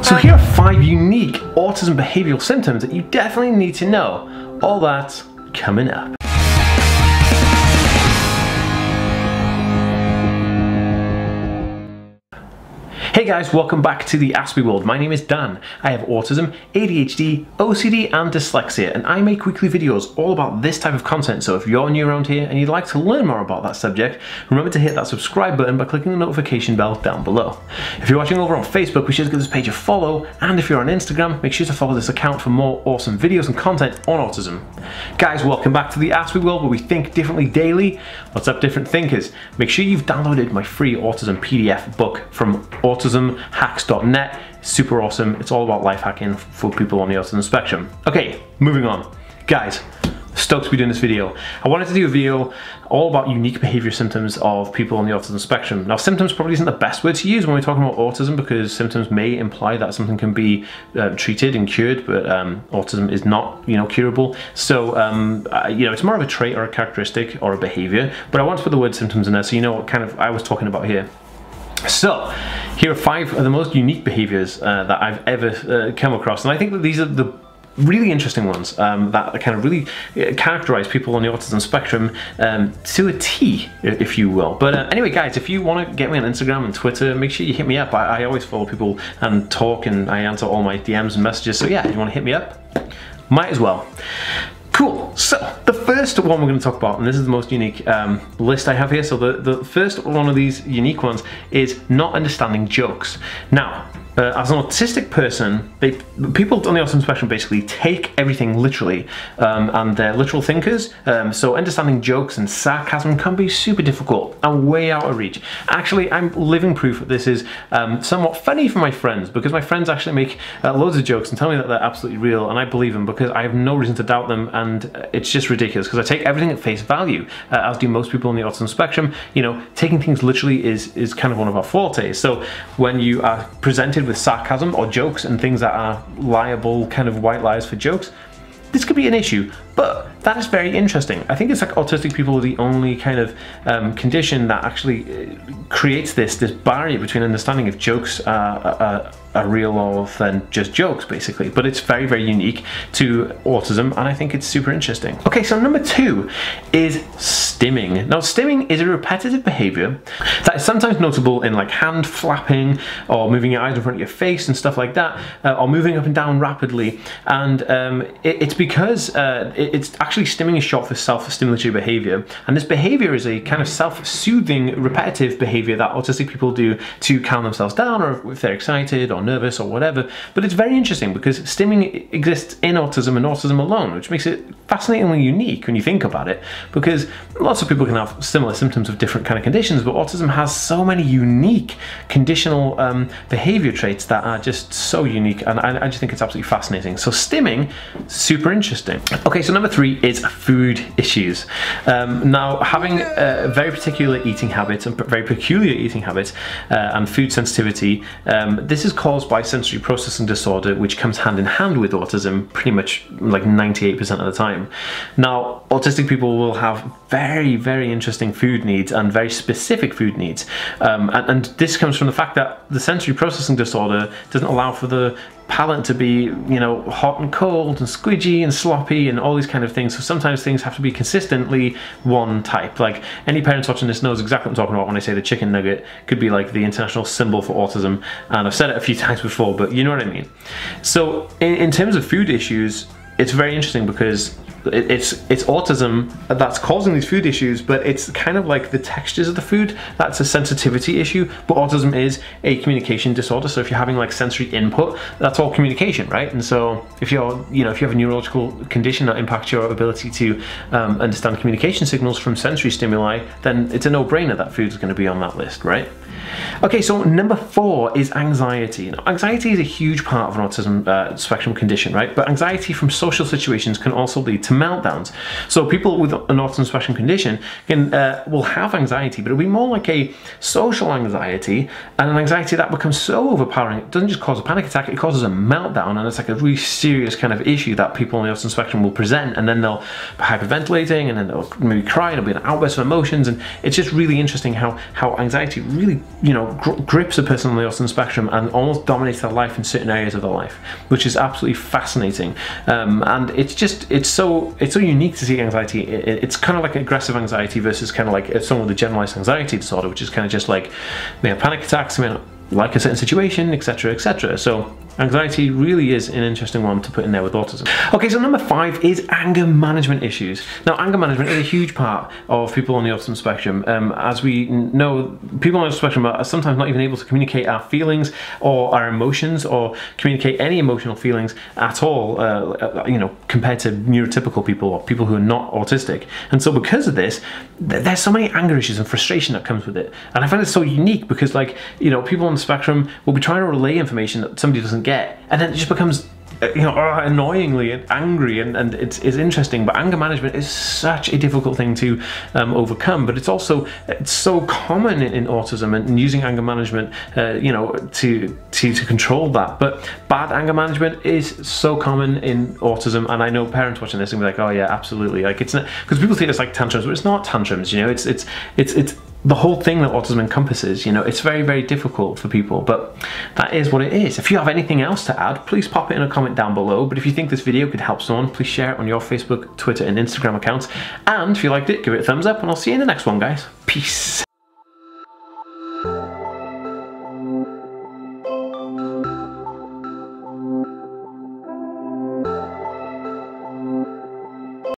So here are 5 unique autism behavioural symptoms that you definitely need to know. All that coming up. Hey guys, welcome back to the Ask Me world. My name is Dan. I have autism, ADHD, OCD and dyslexia, and I make weekly videos all about this type of content. So if you're new around here and you'd like to learn more about that subject, remember to hit that subscribe button by clicking the notification bell down below. If you're watching over on Facebook, be sure to give this page a follow, and if you're on Instagram, make sure to follow this account for more awesome videos and content on autism. Guys, welcome back to the Ask Me world, where we think differently daily. What's up, different thinkers? Make sure you've downloaded my free autism PDF book from autismhacks.net. Super awesome. It's all about life hacking for people on the autism spectrum. Okay, moving on. Guys, stoked to be doing this video. I wanted to do a video all about unique behavior symptoms of people on the autism spectrum. Now, symptoms probably isn't the best word to use when we're talking about autism, because symptoms may imply that something can be treated and cured, but autism is not, curable. So, it's more of a trait or a characteristic or a behavior, but I want to put the word symptoms in there so you know what kind of I was talking about here. So, here are 5 of the most unique behaviors that I've ever come across, and I think that these are the really interesting ones that kind of really characterize people on the autism spectrum to a T, if you will. But anyway, guys, if you want to get me on Instagram and Twitter, make sure you hit me up. I always follow people and talk, and I answer all my DMs and messages. So yeah, if you want to hit me up, might as well. Cool, so the first one we're going to talk about, and this is the most unique list I have here, so the first one of these unique ones is not understanding jokes. Now, as an autistic person, people on the autism spectrum basically take everything literally, and they're literal thinkers, so understanding jokes and sarcasm can be super difficult and way out of reach. Actually, I'm living proof that this is somewhat funny for my friends, because my friends actually make loads of jokes and tell me that they're absolutely real, and I believe them because I have no reason to doubt them, and it's just ridiculous because I take everything at face value, as do most people on the autism spectrum. Taking things literally is kind of one of our fortes. So when you are presented with sarcasm or jokes and things that are liable, kind of white lies for jokes, this could be an issue, but that is very interesting. I think it's like autistic people are the only kind of condition that actually creates this barrier between understanding if jokes are real or than just jokes, basically. But it's very, very unique to autism, and I think it's super interesting. Okay, so number 2 is stimming. Now, stimming is a repetitive behavior that is sometimes notable in like hand flapping or moving your eyes in front of your face and stuff like that, or moving up and down rapidly. And it's because it's actually, stimming is short for self-stimulatory behavior, and this behavior is a kind of self-soothing, repetitive behavior that autistic people do to calm themselves down, or if they're excited or nervous or whatever. But it's very interesting because stimming exists in autism and autism alone, which makes it fascinatingly unique when you think about it, because lots of people can have similar symptoms of different kind of conditions, but autism has so many unique conditional behavior traits that are just so unique, and I just think it's absolutely fascinating. So stimming, super interesting. Okay, so number 3 is food issues. Now, having very particular eating habits and very peculiar eating habits and food sensitivity, this is caused by sensory processing disorder, which comes hand in hand with autism pretty much like 98% of the time. Now, autistic people will have very, very interesting food needs and very specific food needs, and this comes from the fact that the sensory processing disorder doesn't allow for the palate to be, hot and cold and squidgy and sloppy and all these kind of things. So sometimes things have to be consistently one type. Like, any parents watching this knows exactly what I'm talking about when I say the chicken nugget could be like the international symbol for autism, and I've said it a few times before, but you know what I mean. So in terms of food issues, it's very interesting because it's autism that's causing these food issues, but it's kind of like the textures of the food that's a sensitivity issue. But autism is a communication disorder, so if you're having like sensory input, that's all communication, right? And so if you're, if you have a neurological condition that impacts your ability to understand communication signals from sensory stimuli, then it's a no-brainer that food is going to be on that list, right? Okay, so number 4 is anxiety. Now, anxiety is a huge part of an autism spectrum condition, right? But anxiety from social situations can also lead to to meltdowns. So people with an autism spectrum condition will have anxiety, but it'll be more like a social anxiety, and an anxiety that becomes so overpowering it doesn't just cause a panic attack, it causes a meltdown, and it's like a really serious kind of issue that people on the autism spectrum will present, and then they'll be hyperventilating, and then they'll maybe cry, and it'll be an outburst of emotions. And it's just really interesting how anxiety really, you know, grips a person on the autism spectrum and almost dominates their life in certain areas of their life, which is absolutely fascinating. And it's so unique to see anxiety. It's kind of like aggressive anxiety versus kind of like someone with a generalized anxiety disorder, which is kind of just like they have panic attacks, they may not like a certain situation, etc., etc. So anxiety really is an interesting one to put in there with autism. Okay, so number 5 is anger management issues. Now, anger management is a huge part of people on the autism spectrum. As we know, people on the spectrum are sometimes not even able to communicate our feelings or our emotions, or communicate any emotional feelings at all, you know, compared to neurotypical people or people who are not autistic. And so because of this, there's so many anger issues and frustration that comes with it. And I find it so unique because, like, you know, people on the spectrum will be trying to relay information that somebody doesn't get, and then it just becomes, you know, annoyingly angry, and it's interesting. But anger management is such a difficult thing to overcome, but it's so common in autism, and using anger management you know, to control that. But bad anger management is so common in autism, and I know parents watching this and be like, oh yeah, absolutely, like, it's not, because people think it's like tantrums, but it's not tantrums, you know. It's the whole thing that autism encompasses. You know, it's very, very difficult for people, but that is what it is. If you have anything else to add, please pop it in a comment down below. But if you think this video could help someone, please share it on your Facebook, Twitter and Instagram accounts. And if you liked it, give it a thumbs up, and I'll see you in the next one, guys. Peace.